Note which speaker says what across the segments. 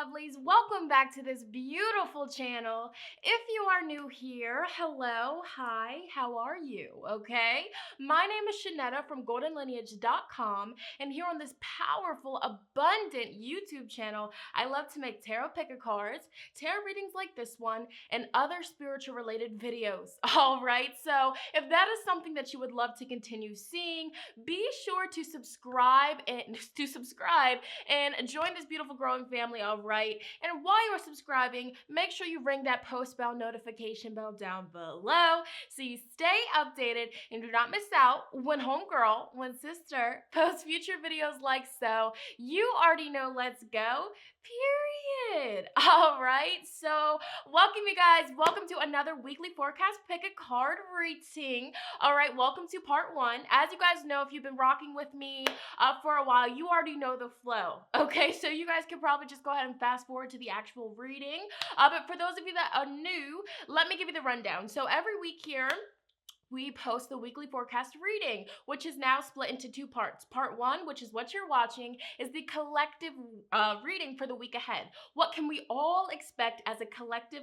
Speaker 1: lovelies. Welcome back to this beautiful channel. If you are new here, hello, hi, how are you? Okay, my name is Shonnetta from GoldenLineage.com, and here on this powerful, abundant YouTube channel, I love to make tarot picker cards, tarot readings like this one, and other spiritual related videos. All right, so if that is something that you would love to continue seeing, be sure to subscribe and join this beautiful growing family, all right? And while you're subscribing, make sure you ring that post bell notification bell down below so you stay updated and do not miss out when homegirl, when sister posts future videos like so. You already know, let's go, period. All right, so welcome you guys. Welcome to another weekly forecast pick a card reading. All right, welcome to part one. As you guys know, if you've been rocking with me for a while, you already know the flow. Okay, so you guys can probably just go ahead and fast forward to the actual reading. But for those of you that are new, let me give you the rundown. So every week here, we post the weekly forecast reading, which is now split into two parts. Part one, which is what you're watching, is the collective reading for the week ahead. What can we all expect as a collective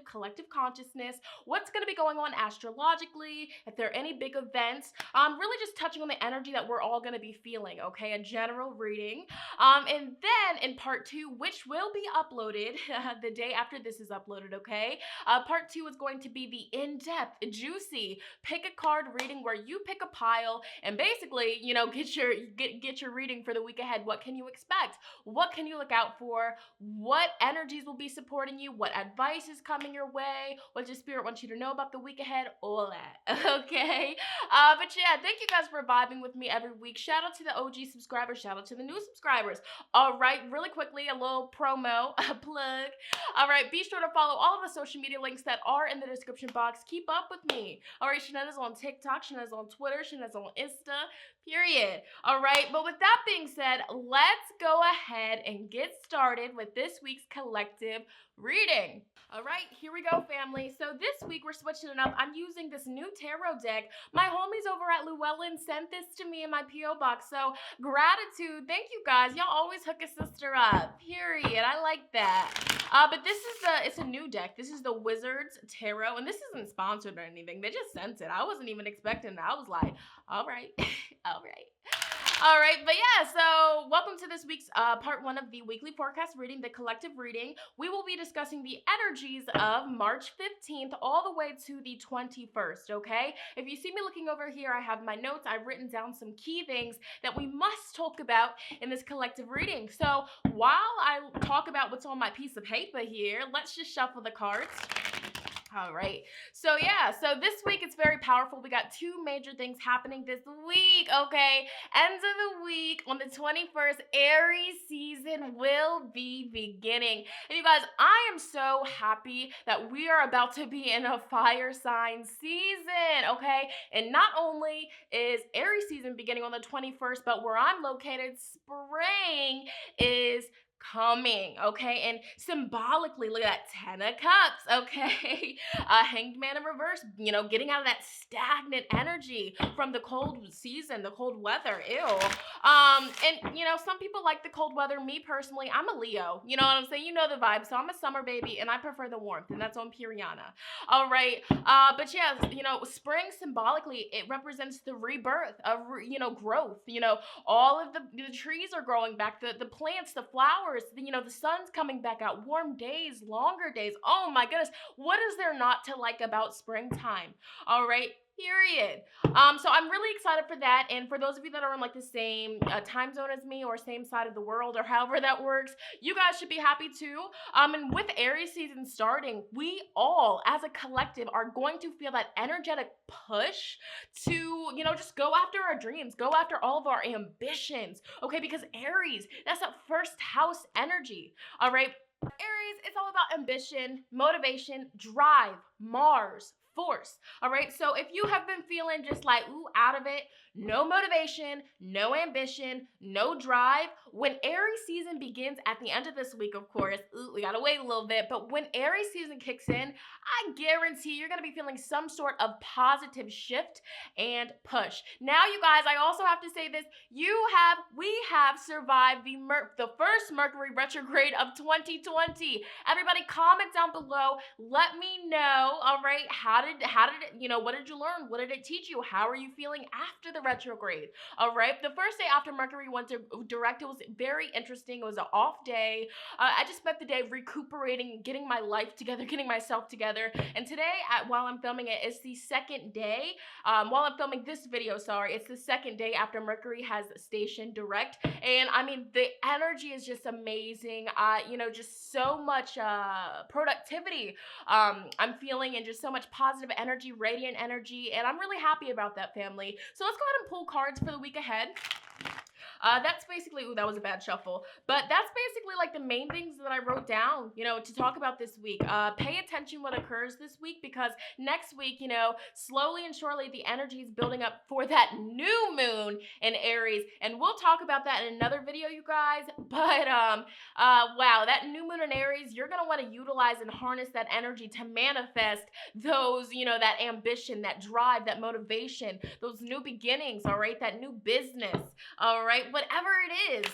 Speaker 1: consciousness? What's going to be going on astrologically? If there are any big events, really just touching on the energy that we're all going to be feeling, okay? A general reading. And then in part two, which will be uploaded the day after this is uploaded, okay? Part two is going to be the in-depth, juicy, pick a card reading where you pick a pile and basically, you know, get your reading for the week ahead. What can you expect? What can you look out for? What energies will be supporting you? What advice is coming your way? What your spirit wants you to know about the week ahead? All that, okay? But yeah, thank you guys for vibing with me every week. Shout out to the OG subscribers. Shout out to the new subscribers. All right, really quickly, a little promo, a plug. All right, be sure to follow all of the social media links that are in the description box. Keep up with me. All right, Shonnettas on TikTok, Shonnettas on Twitter, Shonnettas on Insta, period. All right, but with that being said, let's go ahead and get started with this week's collective reading. All right, here we go, family. So this week we're switching it up. I'm using this new tarot deck. My homies over at Llewellyn sent this to me in my P.O Box. So gratitude. Thank you guys. Y'all always hook a sister up. Period. I like that. But this is it's a new deck. This is the Wizards Tarot, and this isn't sponsored or anything. They just sent it. I wasn't even expecting that. I was like, all right, all right. All right, but yeah, so welcome to this week's part one of the weekly forecast reading, the collective reading. We will be discussing the energies of March 15th all the way to the 21st, okay? If you see me looking over here, I have my notes. I've written down some key things that we must talk about in this collective reading. So while I talk about what's on my piece of paper here, let's just shuffle the cards. All right, so yeah, so this week it's very powerful. We got two major things happening this week, okay? End of the week on the 21st, Aries season will be beginning. And you guys, I am so happy that we are about to be in a fire sign season, okay? And not only is Aries season beginning on the 21st, but where I'm located, spring is coming, okay? And symbolically, look at that 10 of cups, okay? Hanged man in reverse, you know, getting out of that stagnant energy from the cold season, the cold weather, ew. And, you know, some people like the cold weather. Me personally, I'm a Leo, you know what I'm saying? You know the vibe, so I'm a summer baby, and I prefer the warmth, and that's on Piriana. All right, but yeah, you know, spring symbolically, it represents the rebirth of, you know, growth. You know, all of the trees are growing back, the plants, the flowers, you know, the sun's coming back out, warm days, longer days. Oh my goodness, what is there not to like about springtime? All right, period. So I'm really excited for that. And for those of you that are in like the same time zone as me or same side of the world or however that works, you guys should be happy too. And with Aries season starting, we all as a collective are going to feel that energetic push to, you know, just go after our dreams, go after all of our ambitions, okay? Because Aries, that's that first house energy, all right? Aries, it's all about ambition, motivation, drive, Mars, force. All right. So if you have been feeling just like, ooh, out of it, no motivation, no ambition, no drive, when Aries season begins at the end of this week, of course, ooh, we gotta wait a little bit, but when Aries season kicks in, I guarantee you're gonna be feeling some sort of positive shift and push. Now, you guys, I also have to say this, we have survived the first Mercury retrograde of 2020. Everybody comment down below, let me know, all right, how did it, what did you learn? What did it teach you? How are you feeling after the retrograde? All right, the first day after Mercury went direct, it was very interesting. It was an off day. I just spent the day recuperating, getting my life together, getting myself together. And today, while I'm filming it, it's the second day. While I'm filming this video, it's the second day after Mercury has stationed direct. And I mean, the energy is just amazing. Just so much productivity I'm feeling, and just so much positive energy, radiant energy. And I'm really happy about that, family. So let's go ahead and pull cards for the week ahead. That's basically, ooh, that was a bad shuffle, but that's basically like the main things that I wrote down, to talk about this week. Pay attention what occurs this week, because next week, slowly and surely the energy is building up for that new moon in Aries, and we'll talk about that in another video, you guys. But wow, that new moon in Aries, you're gonna want to utilize and harness that energy to manifest those, that ambition, that drive, that motivation, those new beginnings, all right, that new business, all right, whatever it is,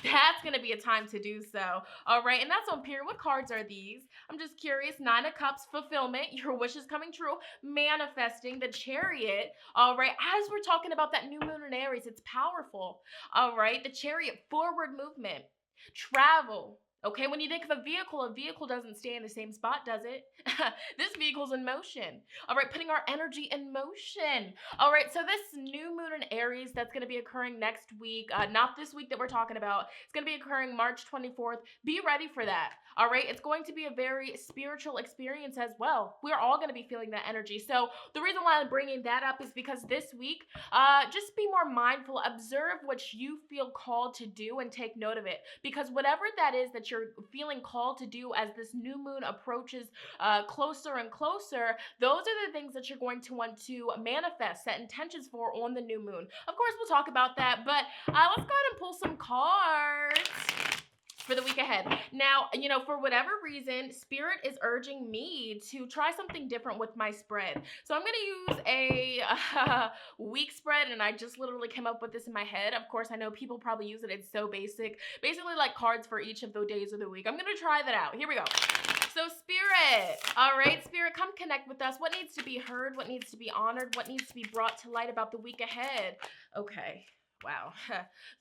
Speaker 1: that's going to be a time to do so. All right, and that's on Period. What cards are these? I'm just curious. Nine of Cups, fulfillment, your wishes coming true, manifesting, the Chariot. All right, as we're talking about that new moon in Aries, it's powerful. All right, the Chariot, forward movement, travel. Okay, when you think of a vehicle doesn't stay in the same spot, does it? This vehicle's in motion. All right, putting our energy in motion. All right, so this new moon in Aries that's going to be occurring next week, not this week that we're talking about, it's going to be occurring March 24th. Be ready for that. All right, it's going to be a very spiritual experience as well. We're all going to be feeling that energy. So the reason why I'm bringing that up is because this week, just be more mindful, observe what you feel called to do, and take note of it. Because whatever that is that you're feeling called to do as this new moon approaches closer and closer, those are the things that you're going to want to manifest, set intentions for on the new moon. Of course, we'll talk about that, but let's go ahead and pull some cards for the week ahead. Now, for whatever reason, Spirit is urging me to try something different with my spread. So I'm going to use a week spread, and I just literally came up with this in my head. Of course, I know people probably use it. It's so basic. Basically like cards for each of the days of the week. I'm going to try that out. Here we go. So Spirit, all right, Spirit, come connect with us. What needs to be heard? What needs to be honored? What needs to be brought to light about the week ahead? Okay. Wow.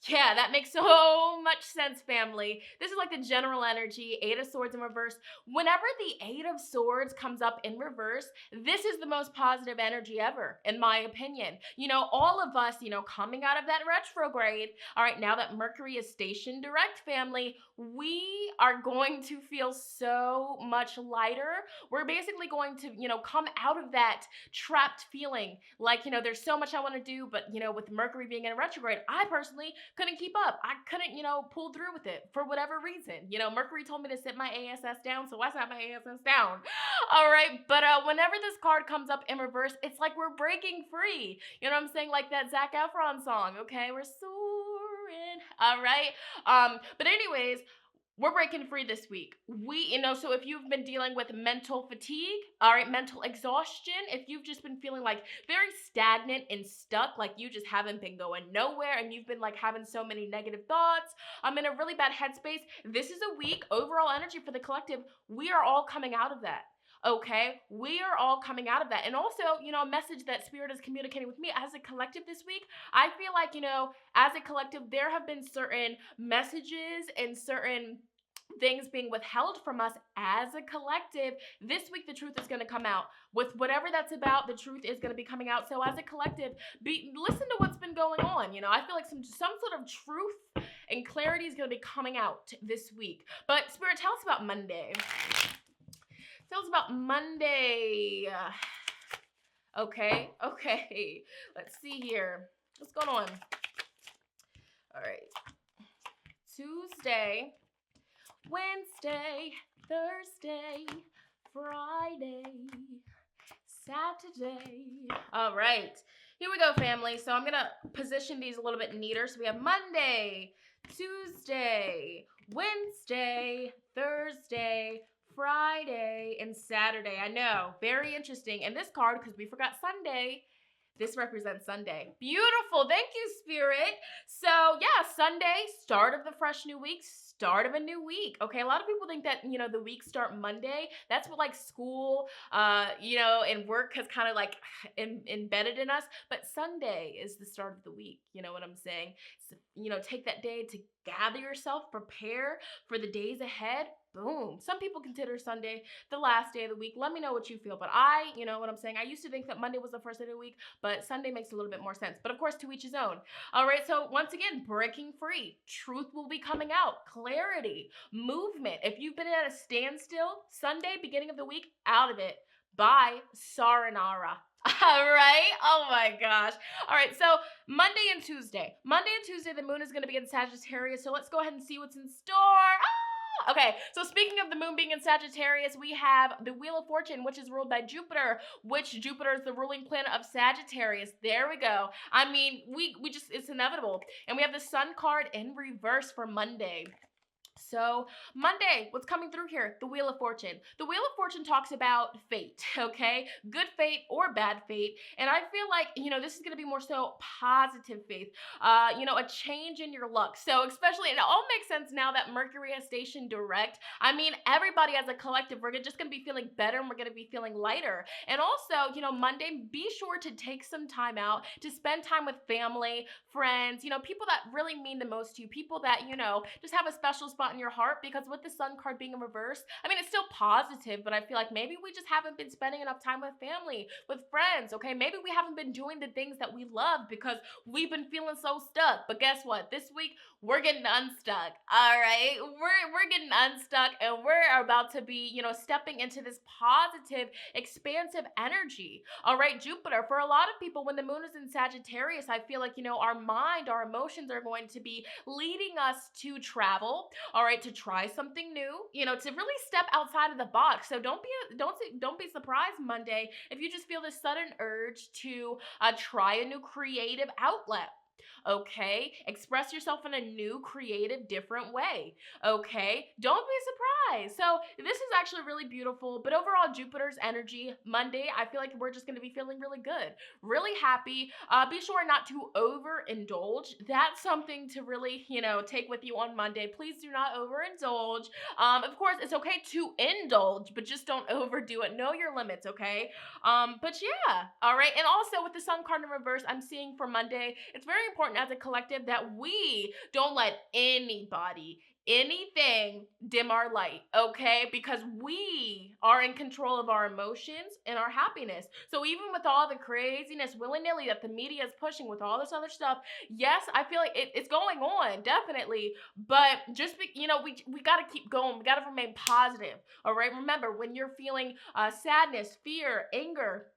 Speaker 1: Yeah, that makes so much sense, family. This is like the general energy, Eight of Swords in reverse. Whenever the Eight of Swords comes up in reverse, this is the most positive energy ever, in my opinion. All of us, coming out of that retrograde, all right, now that Mercury is stationed direct, family, we are going to feel so much lighter. We're basically going to, come out of that trapped feeling like, there's so much I want to do, but, with Mercury being in retrograde, I personally couldn't keep up. I couldn't, pull through with it for whatever reason. Mercury told me to sit my ASS down, so I sat my ASS down. All right, but whenever this card comes up in reverse, it's like we're breaking free. You know what I'm saying? Like that Zac Efron song, okay? We're soaring. All right? But anyways, we're breaking free this week. So if you've been dealing with mental fatigue, all right, mental exhaustion, if you've just been feeling like very stagnant and stuck, like you just haven't been going nowhere, and you've been like having so many negative thoughts, I'm in a really bad headspace, this is a week, overall energy for the collective, we are all coming out of that. Okay, we are all coming out of that. And also, a message that Spirit is communicating with me as a collective this week, I feel like, as a collective, there have been certain messages and certain things being withheld from us as a collective. This week, the truth is going to come out. With whatever that's about, the truth is going to be coming out. So as a collective, listen to what's been going on. I feel like some sort of truth and clarity is going to be coming out this week. But Spirit, tell us about Monday. Tell us about Monday. Okay. Let's see here. What's going on? All right. Tuesday, Wednesday, Thursday, Friday, Saturday. All right. Here we go, family. So I'm going to position these a little bit neater. So we have Monday, Tuesday, Wednesday, Thursday, Friday, and Saturday. I know. Very interesting. And this card, because we forgot Sunday, this represents Sunday. Beautiful. Thank you, Spirit. So, yeah, Sunday, start of the fresh new week, start of a new week. Okay, a lot of people think that, the weeks start Monday. That's what, like, school, and work has kind of, like, embedded in us. But Sunday is the start of the week. You know what I'm saying? So, take that day to gather yourself, prepare for the days ahead. Boom. Some people consider Sunday the last day of the week. Let me know what you feel. But you know what I'm saying? I used to think that Monday was the first day of the week, but Sunday makes a little bit more sense. But of course, to each his own. All right. So once again, breaking free. Truth will be coming out. Clarity. Movement. If you've been at a standstill, Sunday, beginning of the week, out of it. Bye. Saranara. All right. Oh my gosh. All right. So Monday and Tuesday. Monday and Tuesday, the moon is going to be in Sagittarius. So let's go ahead and see what's in store. Okay, so speaking of the moon being in Sagittarius, we have the Wheel of Fortune, which is ruled by Jupiter, which Jupiter is the ruling planet of Sagittarius. There we go. I mean, we just, it's inevitable. And we have the Sun card in reverse for Monday. So Monday, what's coming through here? The Wheel of Fortune. The Wheel of Fortune talks about fate, okay? Good fate or bad fate. And I feel like, this is going to be more so positive fate, a change in your luck. So especially, it all makes sense now that Mercury has stationed direct. I mean, everybody as a collective, we're just going to be feeling better and we're going to be feeling lighter. And also, Monday, be sure to take some time out to spend time with family, friends, people that really mean the most to you, people that, just have a special spot in your heart, because with the Sun card being in reverse, I mean, it's still positive, but I feel like maybe we just haven't been spending enough time with family, with friends, okay? Maybe we haven't been doing the things that we love because we've been feeling so stuck. But guess what? This week, we're getting unstuck, all right? We're getting unstuck, and we're about to be, stepping into this positive, expansive energy, all right? Jupiter, for a lot of people, when the moon is in Sagittarius, I feel like, our mind, our emotions are going to be leading us to travel, all right, to try something new, to really step outside of the box. So don't be surprised Monday if you just feel this sudden urge to try a new creative outlet. Okay, express yourself in a new, creative, different way. Okay, don't be surprised. So this is actually really beautiful. But overall, Jupiter's energy Monday, I feel like we're just going to be feeling really good, really happy. Be sure not to overindulge. That's something to really, take with you on Monday. Please do not overindulge. Of course, it's okay to indulge, but just don't overdo it. Know your limits, okay? But yeah, all right. And also with the Sun card in reverse, I'm seeing for Monday, it's very important as a collective that we don't let anything dim our light, okay? Because we are in control of our emotions and our happiness. So even with all the craziness willy-nilly that the media is pushing with all this other stuff, yes, I feel like it's going on, definitely. But just, we got to keep going. We got to remain positive, all right? Remember, when you're feeling sadness, fear, anger,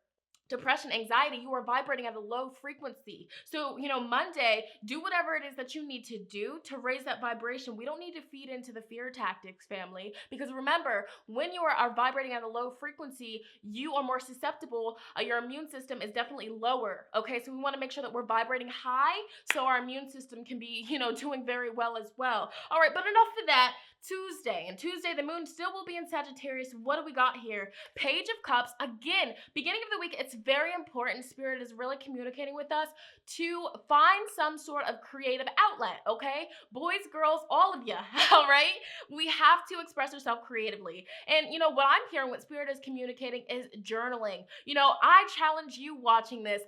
Speaker 1: depression, anxiety, you are vibrating at a low frequency. So, Monday, do whatever it is that you need to do to raise that vibration. We don't need to feed into the fear tactics, family, because remember, when you are vibrating at a low frequency, you are more susceptible. Your immune system is definitely lower. Okay, so we want to make sure that we're vibrating high so our immune system can be, doing very well as well. All right, but enough of that. Tuesday, the moon still will be in Sagittarius. What do we got here? Page of Cups. Again, beginning of the week, it's very important. Spirit is really communicating with us to find some sort of creative outlet, okay? Boys, girls, all of you, all right? We have to express ourselves creatively. And, what I'm hearing, what Spirit is communicating is journaling. I challenge you watching this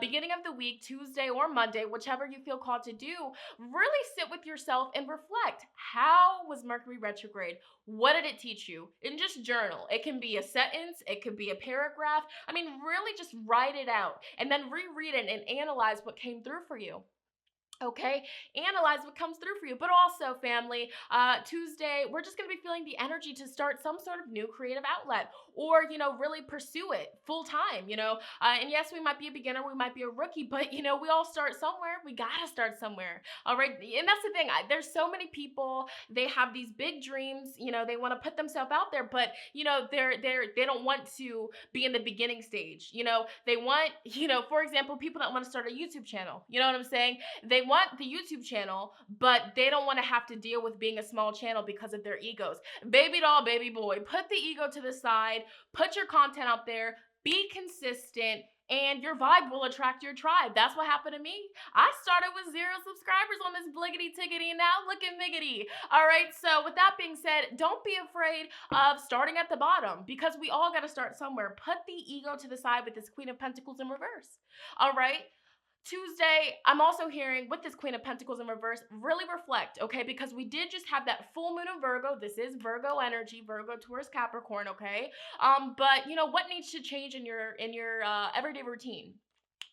Speaker 1: beginning of the week, Tuesday or Monday, whichever you feel called to do, really sit with yourself and reflect. How was Mercury retrograde? What did it teach you? And just journal. It can be a sentence, it could be a paragraph. I mean, really just write it out and then reread it and analyze what came through for you. Okay, analyze what comes through for you. But also, family, Tuesday, we're just going to be feeling the energy to start some sort of new creative outlet or, really pursue it full time, and yes, we might be a beginner, we might be a rookie, but, we all start somewhere. We got to start somewhere. All right. And that's the thing. There's so many people, they have these big dreams, they want to put themselves out there, but, they don't want to be in the beginning stage. They want, for example, people that want to start a YouTube channel, you know what I'm saying? They want the YouTube channel, but they don't want to have to deal with being a small channel because of their egos. Baby doll, baby boy, put the ego to the side, put your content out there, be consistent, and your vibe will attract your tribe. That's what happened to me. I started with 0 subscribers on this bliggity tiggity, and now look at miggity. All right, so with that being said, don't be afraid of starting at the bottom, because we all got to start somewhere. Put the ego to the side with this Queen of Pentacles in reverse. All right. Tuesday, I'm also hearing with this Queen of Pentacles in reverse, really reflect, okay? Because we did just have that full moon of Virgo. This is Virgo energy, Virgo towards Capricorn, okay? But what needs to change in your everyday routine?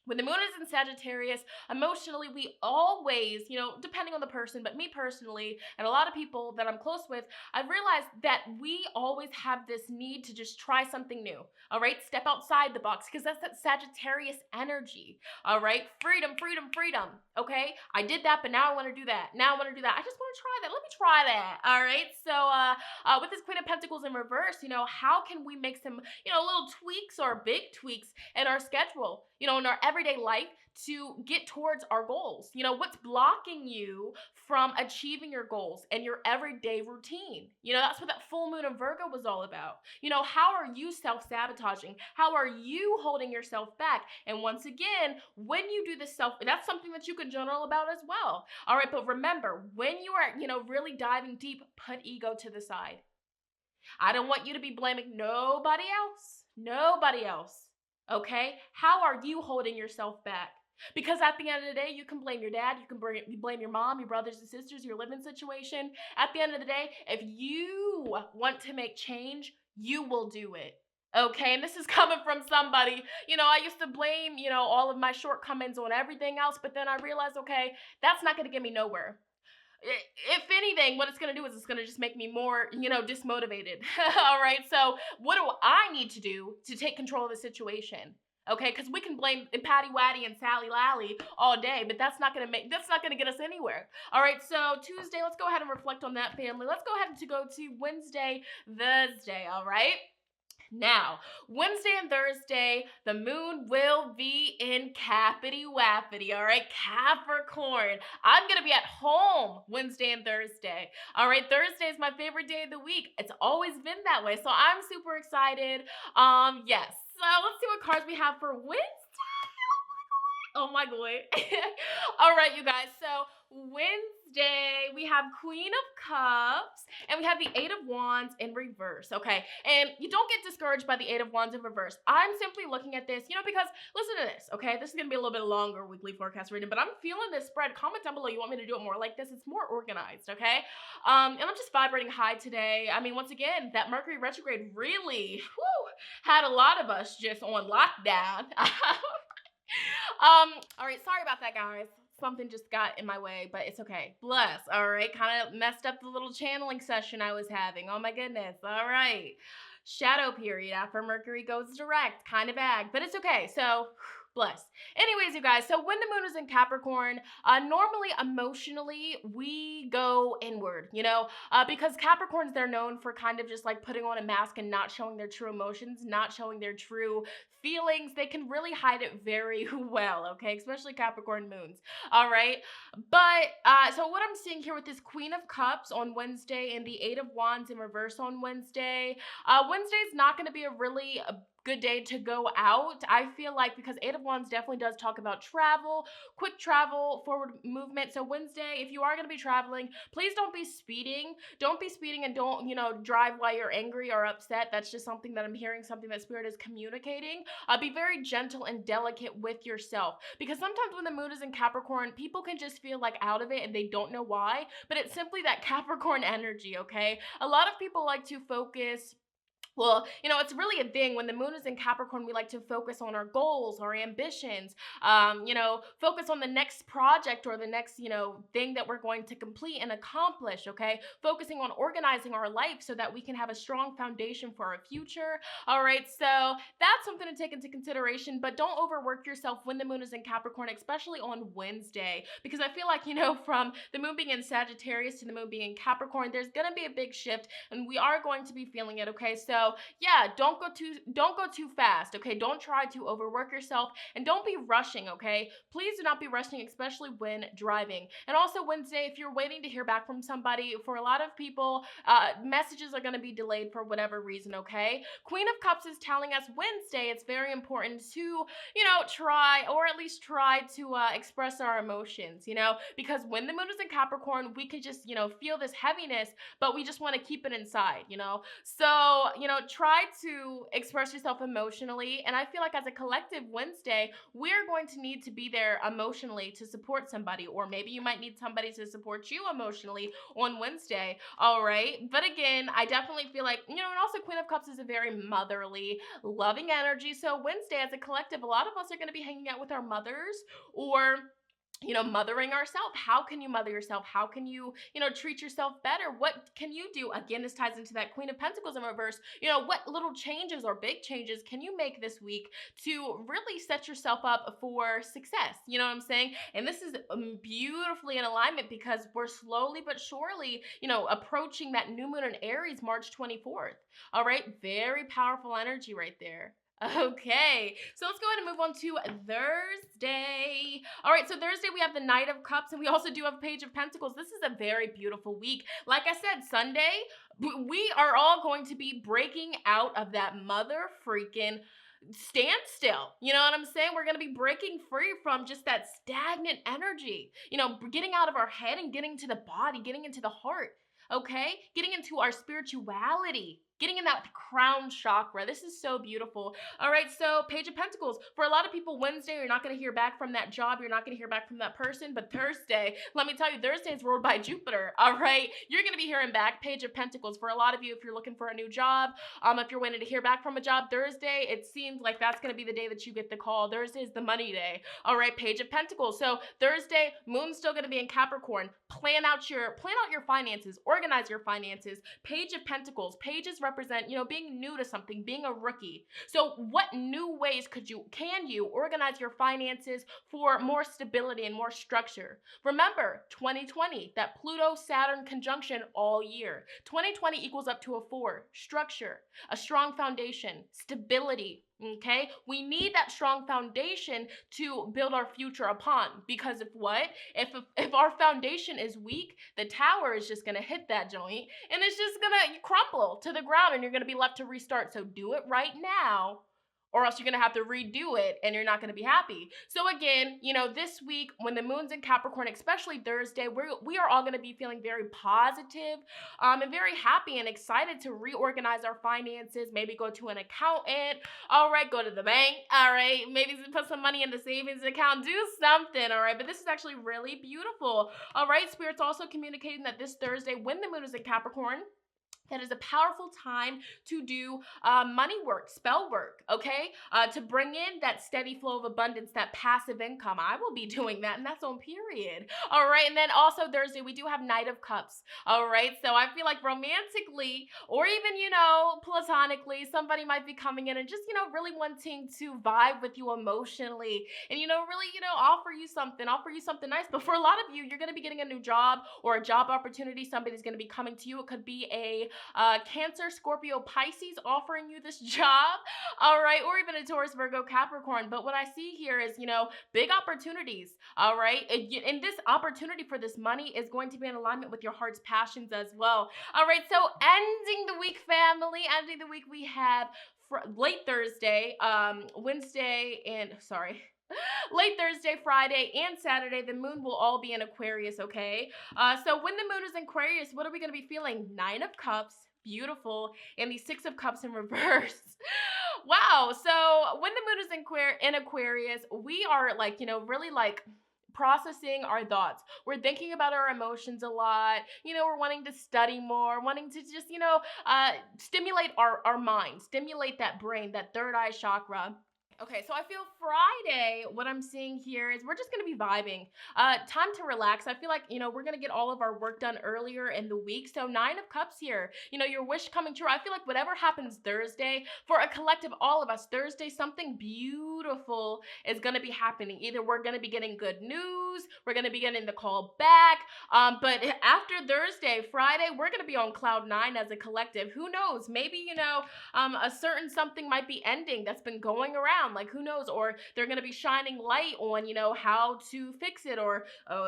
Speaker 1: When the moon is in Sagittarius, emotionally, we always, depending on the person, but me personally, and a lot of people that I'm close with, I've realized that we always have this need to just try something new, all right? Step outside the box, because that's that Sagittarius energy, all right? Freedom, freedom, freedom, okay? I did that, but now I want to do that. Now I want to do that. I just want to try that. Let me try that, all right? So with this Queen of Pentacles in reverse, how can we make some, little tweaks or big tweaks in our schedule, in our everyday life to get towards our goals? What's blocking you from achieving your goals and your everyday routine? That's what that full moon of Virgo was all about. How are you self-sabotaging? How are you holding yourself back? And once again, when you do this that's something that you can journal about as well. All right, but remember, when you are, really diving deep, put ego to the side. I don't want you to be blaming nobody else. Nobody else. Okay? How are you holding yourself back? Because at the end of the day, you can blame your dad, you can blame your mom, your brothers and sisters, your living situation. At the end of the day, if you want to make change, you will do it. Okay, and this is coming from somebody, I used to blame, all of my shortcomings on everything else, but then I realized, okay, that's not going to get me nowhere. If anything, what it's going to do is it's going to just make me more, dismotivated. All right. So what do I need to do to take control of the situation? Okay. Because we can blame Patty Waddy and Sally Lally all day, but that's not going to get us anywhere. All right. So Tuesday, let's go ahead and reflect on that, family. Let's go ahead and go to Wednesday, Thursday. All right. Now, Wednesday and Thursday, the moon will be in Cappity-Wappity, all right? Capricorn. I'm going to be at home Wednesday and Thursday. All right, Thursday is my favorite day of the week. It's always been that way, so I'm super excited. Yes. So let's see what cards we have for Wednesday. Oh my God. All right, you guys. So Wednesday, we have Queen of Cups, and we have the 8 of Wands in reverse, okay? And you don't get discouraged by the 8 of Wands in reverse. I'm simply looking at this, because, listen to this, okay? This is going to be a little bit longer weekly forecast reading, but I'm feeling this spread. Comment down below you want me to do it more like this. It's more organized, okay? And I'm just vibrating high today. I mean, once again, that Mercury Retrograde really, had a lot of us just on lockdown. All right, sorry about that, guys. Something just got in my way, but it's okay. Bless, all right? Kind of messed up the little channeling session I was having. Oh my goodness, all right. Shadow period after Mercury goes direct, kind of bad, but it's okay. So, bless. Anyways, you guys, so when the moon is in Capricorn, normally emotionally, we go inward, because Capricorns, they're known for kind of just like putting on a mask and not showing their true emotions, not showing their true feelings. They can really hide it very well, okay? Especially Capricorn moons, all right? But, so what I'm seeing here with this Queen of Cups on Wednesday and the 8 of Wands in reverse on Wednesday, Wednesday's not going to be a really good day to go out. I feel like, because 8 of Wands definitely does talk about travel, quick travel, forward movement. So Wednesday, if you are going to be traveling, please don't be speeding. Don't be speeding, and don't, drive while you're angry or upset. That's just something that I'm hearing, something that Spirit is communicating. Be very gentle and delicate with yourself, because sometimes when the moon is in Capricorn, people can just feel like out of it and they don't know why, but it's simply that Capricorn energy, okay? A lot of people like to focus Well, it's really a thing. When the moon is in Capricorn, we like to focus on our goals, our ambitions, focus on the next project or the next, thing that we're going to complete and accomplish, okay? Focusing on organizing our life so that we can have a strong foundation for our future. All right, so that's something to take into consideration, but don't overwork yourself when the moon is in Capricorn, especially on Wednesday, because I feel like, from the moon being in Sagittarius to the moon being in Capricorn, there's going to be a big shift and we are going to be feeling it, okay? So yeah, don't go too fast, okay? Don't try to overwork yourself and don't be rushing, okay? Please do not be rushing, especially when driving. And also Wednesday, if you're waiting to hear back from somebody, for a lot of people, messages are going to be delayed for whatever reason, okay? Queen of Cups is telling us Wednesday it's very important to, try, or at least try to express our emotions, because when the moon is in Capricorn, we could just, feel this heaviness, but we just want to keep it inside, So, try to express yourself emotionally. And I feel like as a collective Wednesday, we're going to need to be there emotionally to support somebody, or maybe you might need somebody to support you emotionally on Wednesday. All right. But again, I definitely feel like, and also Queen of Cups is a very motherly, loving energy. So Wednesday as a collective, a lot of us are going to be hanging out with our mothers, or mothering ourselves. How can you mother yourself? How can you, treat yourself better? What can you do? Again, this ties into that Queen of Pentacles in reverse. What little changes or big changes can you make this week to really set yourself up for success? You know what I'm saying? And this is beautifully in alignment because we're slowly but surely, approaching that new moon in Aries, March 24th. All right. Very powerful energy right there. Okay, so let's go ahead and move on to Thursday. All right, so Thursday we have the Knight of Cups and we also do have Page of Pentacles. This is a very beautiful week. Like I said, Sunday, we are all going to be breaking out of that mother freaking standstill. You know what I'm saying? We're going to be breaking free from just that stagnant energy, getting out of our head and getting to the body, getting into the heart. Okay, getting into our spirituality, getting in that crown chakra. This is so beautiful. All right, so Page of Pentacles. For a lot of people, Wednesday, you're not going to hear back from that job. You're not going to hear back from that person. But Thursday, let me tell you, Thursday is ruled by Jupiter. All right, you're going to be hearing back. Page of Pentacles. For a lot of you, if you're looking for a new job, if you're waiting to hear back from a job, Thursday, it seems like that's going to be the day that you get the call. Thursday is the money day. All right, Page of Pentacles. So Thursday, moon's still going to be in Capricorn. Plan out your finances. Organize your finances. Page of Pentacles. Pages represent, being new to something, being a rookie. So what new ways can you organize your finances for more stability and more structure? Remember, 2020, that Pluto-Saturn conjunction all year. 2020 equals up to a 4. Structure, a strong foundation, stability. Okay, we need that strong foundation to build our future upon, because if our foundation is weak, the tower is just gonna hit that joint and it's just gonna crumble to the ground and you're gonna be left to restart. So do it right now, or else you're going to have to redo it and you're not going to be happy. So again, this week when the moon's in Capricorn, especially Thursday, we are all going to be feeling very positive, and very happy and excited to reorganize our finances, maybe go to an accountant, all right, go to the bank, all right, maybe put some money in the savings account, do something, all right, but this is actually really beautiful. All right, Spirit's also communicating that this Thursday, when the moon is in Capricorn, that is a powerful time to do money work, spell work, okay? To bring in that steady flow of abundance, that passive income. I will be doing that, and that's on period. All right, and then also Thursday, we do have Knight of Cups, all right? So I feel like romantically, or even, platonically, somebody might be coming in and just, really wanting to vibe with you emotionally and, really, offer you something nice. But for a lot of you, you're going to be getting a new job or a job opportunity. Somebody's going to be coming to you. It could be a Cancer, Scorpio, Pisces offering you this job, all right, or even a Taurus, Virgo, Capricorn. But what I see here is, big opportunities, all right, and this opportunity for this money is going to be in alignment with your heart's passions as well. All right, so ending the week, family, we have late Thursday, late Thursday, Friday, and Saturday, the moon will all be in Aquarius, okay? So when the moon is in Aquarius, what are we going to be feeling? 9 of Cups, beautiful, and the 6 of Cups in reverse. Wow, so when the moon is in Aquarius, we are really processing our thoughts. We're thinking about our emotions a lot. We're wanting to study more, wanting to just, stimulate our mind, stimulate that brain, that third eye chakra. Okay, so I feel Friday, what I'm seeing here is we're just going to be vibing. Time to relax. I feel like, we're going to get all of our work done earlier in the week. So 9 of Cups here, your wish coming true. I feel like whatever happens Thursday, for a collective, all of us, Thursday, something beautiful is going to be happening. Either we're going to be getting good news, we're going to be getting the call back. But after Thursday, Friday, we're going to be on cloud 9 as a collective. Who knows? Maybe, a certain something might be ending that's been going around. Like, who knows? Or they're going to be shining light on, how to fix it, or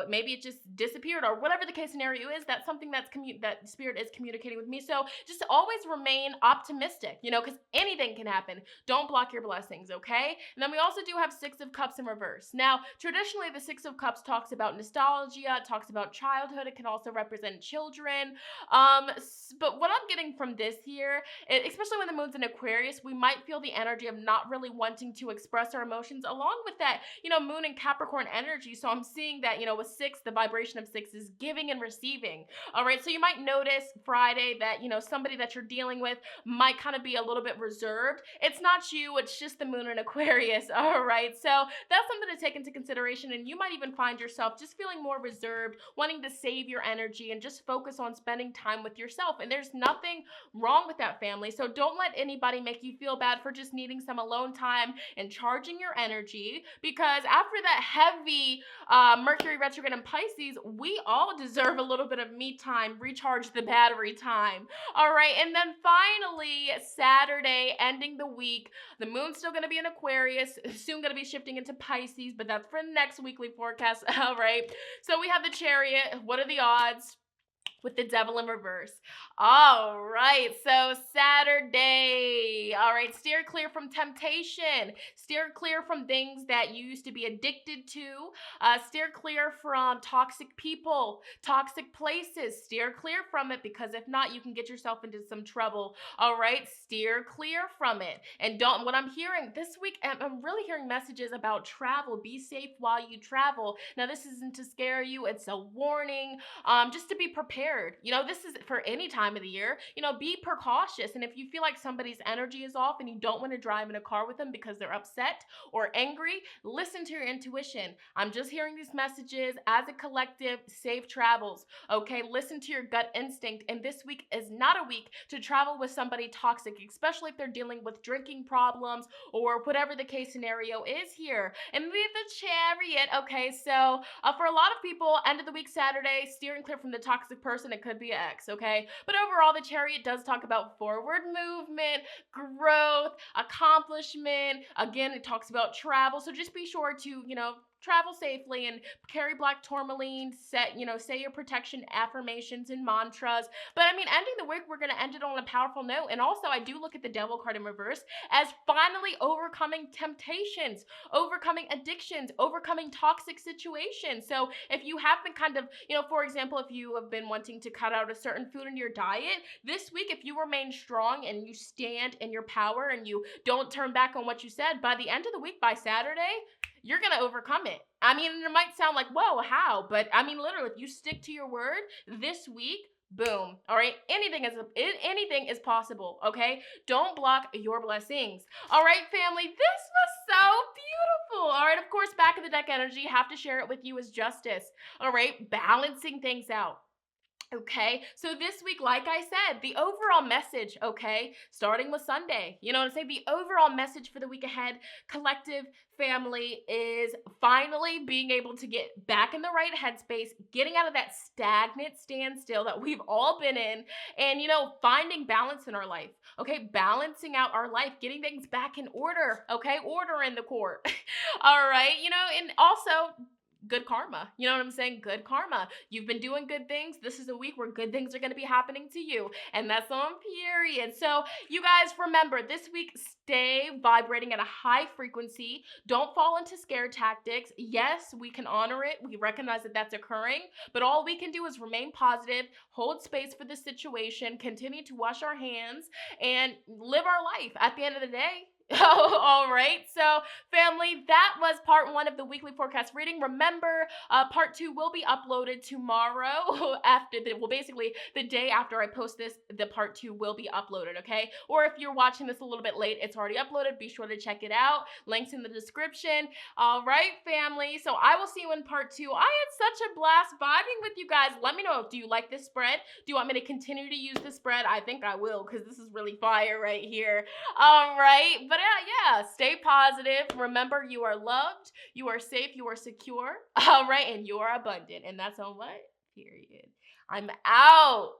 Speaker 1: maybe it just disappeared, or whatever the case scenario is. That's something that spirit is communicating with me. So just always remain optimistic, because anything can happen. Don't block your blessings, okay? And then we also do have 6 of Cups in reverse. Now, traditionally, the 6 of Cups talks about nostalgia, it talks about childhood. It can also represent children. But what I'm getting from this here, especially when the moon's in Aquarius, we might feel the energy of not really wanting to express our emotions, along with that, moon and Capricorn energy. So I'm seeing that, with 6, the vibration of 6 is giving and receiving. All right. So you might notice Friday that, somebody that you're dealing with might kind of be a little bit reserved. It's not you. It's just the moon in Aquarius. All right. So that's something to take into consideration. And you might even find yourself just feeling more reserved, wanting to save your energy and just focus on spending time with yourself. And there's nothing wrong with that, family. So don't let anybody make you feel bad for just needing some alone time and charging your energy, because after that heavy Mercury retrograde in Pisces, we all deserve a little bit of me time, recharge the battery time. All right. And then finally, Saturday, ending the week, the moon's still going to be in Aquarius, soon going to be shifting into Pisces, but that's for next weekly forecast. All right. So we have the Chariot. What are the odds? With the Devil in reverse. All right, so Saturday. All right, steer clear from temptation. Steer clear from things that you used to be addicted to. Steer clear from toxic people, toxic places. Steer clear from it, because if not, you can get yourself into some trouble. All right, steer clear from it. And what I'm hearing this week, I'm really hearing messages about travel. Be safe while you travel. Now, this isn't to scare you. It's a warning, just to be prepared. This is for any time of the year. Be precautious. And if you feel like somebody's energy is off and you don't want to drive in a car with them because they're upset or angry, listen to your intuition. I'm just hearing these messages as a collective. Safe travels. Okay, listen to your gut instinct. And this week is not a week to travel with somebody toxic, especially if they're dealing with drinking problems or whatever the case scenario is here. And we have the Chariot. Okay, so for a lot of people, end of the week Saturday, steering clear from the toxic person. It could be an ex, okay? But overall, the Chariot does talk about forward movement, growth, accomplishment. Again, it talks about travel. So just be sure to, travel safely and carry black tourmaline, say your protection affirmations and mantras. But ending the week, we're going to end it on a powerful note. And also, I do look at the Devil card in reverse as finally overcoming temptations, overcoming addictions, overcoming toxic situations. So if you have been kind of, for example, if you have been wanting to cut out a certain food in your diet, this week, if you remain strong and you stand in your power and you don't turn back on what you said, by the end of the week, by Saturday, you're going to overcome it. It might sound like, whoa, how? But literally, if you stick to your word this week, boom. All right. Anything is possible. Okay. Don't block your blessings. All right, family. This was so beautiful. All right. Of course, back of the deck energy, have to share it with you as justice. All right. Balancing things out. Okay, so this week, like I said, the overall message, okay, starting with Sunday, the overall message for the week ahead, collective family, is finally being able to get back in the right headspace, getting out of that stagnant standstill that we've all been in, and, finding balance in our life, okay, balancing out our life, getting things back in order, okay, order in the court, all right, and also good karma. You know what I'm saying? Good karma. You've been doing good things. This is a week where good things are going to be happening to you. And that's on period. So you guys remember, this week, stay vibrating at a high frequency. Don't fall into scare tactics. Yes, we can honor it. We recognize that that's occurring. But all we can do is remain positive, hold space for the situation, continue to wash our hands, and live our life. At the end of the day, All right. So, family, that was part one of the weekly forecast reading. Remember, part two will be uploaded tomorrow basically the day after I post this, the part two will be uploaded, okay? Or if you're watching this a little bit late, it's already uploaded. Be sure to check it out. Links in the description. All right, family. So, I will see you in part two. I had such a blast vibing with you guys. Let me know, do you like this spread? Do you want me to continue to use this spread? I think I will, because this is really fire right here. All right. But yeah, stay positive. Remember, you are loved, you are safe, you are secure. All right. And you are abundant. And that's on what? Period. I'm out.